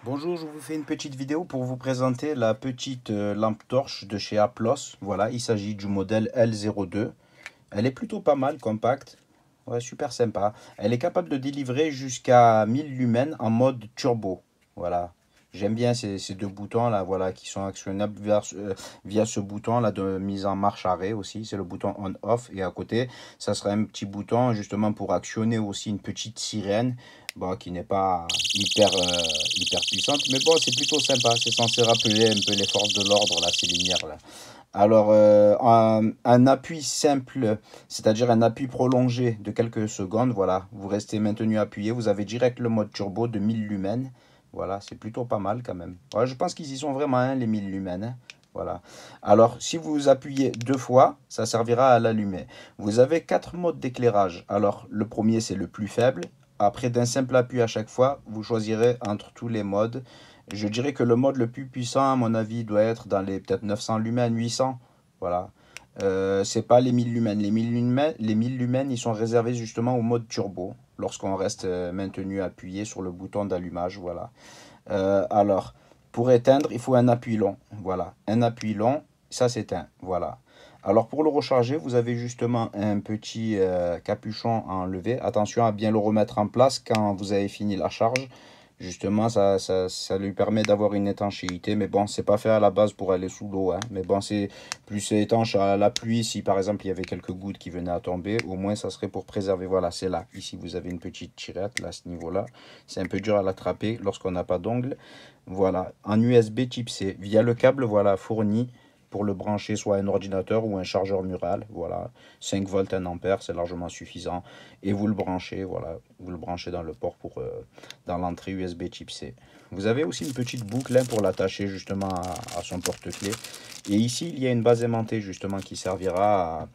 Bonjour, je vous fais une petite vidéo pour vous présenter la petite lampe torche de chez Aplos. Voilà, il s'agit du modèle L02. Elle est plutôt pas mal, compacte. Ouais, super sympa. Elle est capable de délivrer jusqu'à 1000 lumens en mode turbo. Voilà. J'aime bien ces deux boutons là, voilà, qui sont actionnables via ce bouton là de mise en marche arrêt aussi. C'est le bouton on-off. Et à côté, ça sera un petit bouton justement pour actionner aussi une petite sirène. Bon, qui n'est pas hyper puissante, mais bon, c'est plutôt sympa. C'est censé rappeler un peu les forces de l'ordre là, ces lumières là. Alors, un appui simple, c'est-à-dire un appui prolongé de quelques secondes, voilà, vous restez maintenu appuyé, vous avez direct le mode turbo de 1000 lumens, voilà, c'est plutôt pas mal quand même. Ouais, je pense qu'ils y sont vraiment, hein, les 1000 lumens, hein, voilà. Alors, si vous appuyez deux fois, ça servira à l'allumer. Vous avez quatre modes d'éclairage. Alors, le premier, c'est le plus faible. Après, d'un simple appui à chaque fois, vous choisirez entre tous les modes. Je dirais que le mode le plus puissant, à mon avis, doit être dans les peut-être 900 lumens, 800. Voilà. C'est pas les 1000 lumens. Les 1000 lumens, ils sont réservés justement au mode turbo, lorsqu'on reste maintenu appuyé sur le bouton d'allumage. Voilà. Alors, pour éteindre, il faut un appui long. Voilà. Un appui long, ça s'éteint. Voilà. Alors, pour le recharger, vous avez justement un petit capuchon à enlever. Attention à bien le remettre en place quand vous avez fini la charge. Justement, ça lui permet d'avoir une étanchéité. Mais bon, c'est pas fait à la base pour aller sous l'eau, hein. Mais bon, c'est plus étanche à la pluie. Si par exemple il y avait quelques gouttes qui venaient à tomber, au moins ça serait pour préserver. Voilà, c'est là. Ici, vous avez une petite tirette, là, à ce niveau-là. C'est un peu dur à l'attraper lorsqu'on n'a pas d'ongle. Voilà, en USB type C. Via le câble, voilà, fourni pour le brancher soit à un ordinateur ou un chargeur mural. Voilà, 5 volts, 1 ampère, c'est largement suffisant. Et vous le branchez, voilà, vous le branchez dans le port dans l'entrée USB type C. Vous avez aussi une petite boucle, hein, pour l'attacher justement à son porte-clés. Et ici, il y a une base aimantée justement qui servira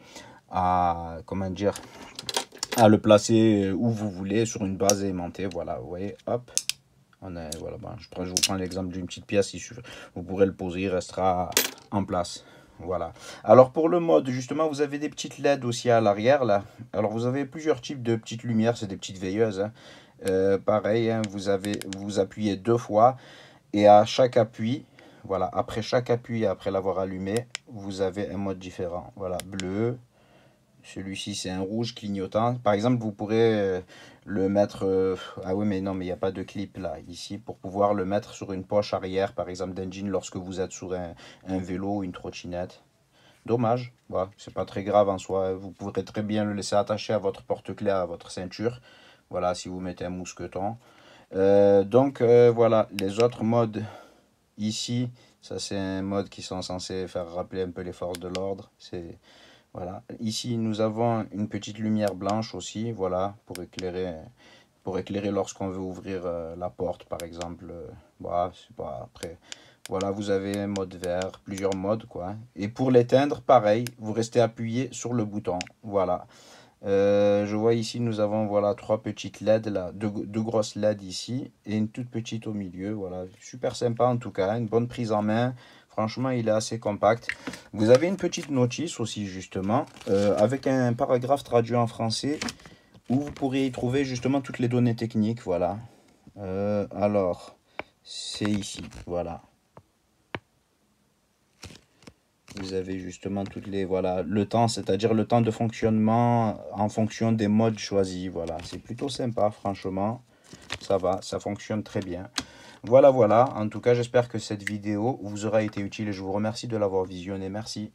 comment dire, à le placer où vous voulez sur une base aimantée. Voilà, vous voyez, hop. Voilà, bon, je vous prends l'exemple d'une petite pièce, vous pourrez le poser, il restera en place. Voilà. Alors pour le mode, justement, vous avez des petites LED aussi à l'arrière là. Alors vous avez plusieurs types de petites lumières, c'est des petites veilleuses, hein. Pareil, hein, vous appuyez deux fois et à chaque appui, voilà, après chaque appui, après l'avoir allumé, vous avez un mode différent. Voilà, bleu. Celui-ci, c'est un rouge clignotant. Par exemple, vous pourrez le mettre... ah oui, mais non, mais il n'y a pas de clip là, ici, pour pouvoir le mettre sur une poche arrière, par exemple, d'engine, lorsque vous êtes sur un vélo ou une trottinette. Dommage, voilà, c'est pas très grave en soi. Vous pourrez très bien le laisser attaché à votre porte-clés, à votre ceinture. Voilà, si vous mettez un mousqueton. Voilà, les autres modes ici, ça c'est un mode qui sont censés faire rappeler un peu les forces de l'ordre. Voilà. Ici, nous avons une petite lumière blanche aussi, voilà, pour éclairer lorsqu'on veut ouvrir la porte, par exemple. Voilà, c'est pas après. Voilà, vous avez un mode vert, plusieurs modes, quoi. Et pour l'éteindre, pareil, vous restez appuyé sur le bouton. Voilà. Je vois ici, nous avons, voilà, trois petites LED, là, deux grosses LED ici, et une toute petite au milieu. Voilà, super sympa en tout cas, une bonne prise en main. Franchement, il est assez compact. Vous avez une petite notice aussi, justement, avec un paragraphe traduit en français, où vous pourriez y trouver justement toutes les données techniques. Voilà. Alors, c'est ici. Voilà. Vous avez justement toutes les... Voilà, le temps, c'est-à-dire le temps de fonctionnement en fonction des modes choisis. Voilà, c'est plutôt sympa, franchement. Ça va, ça fonctionne très bien. Voilà, voilà. En tout cas, j'espère que cette vidéo vous aura été utile et je vous remercie de l'avoir visionnée. Merci.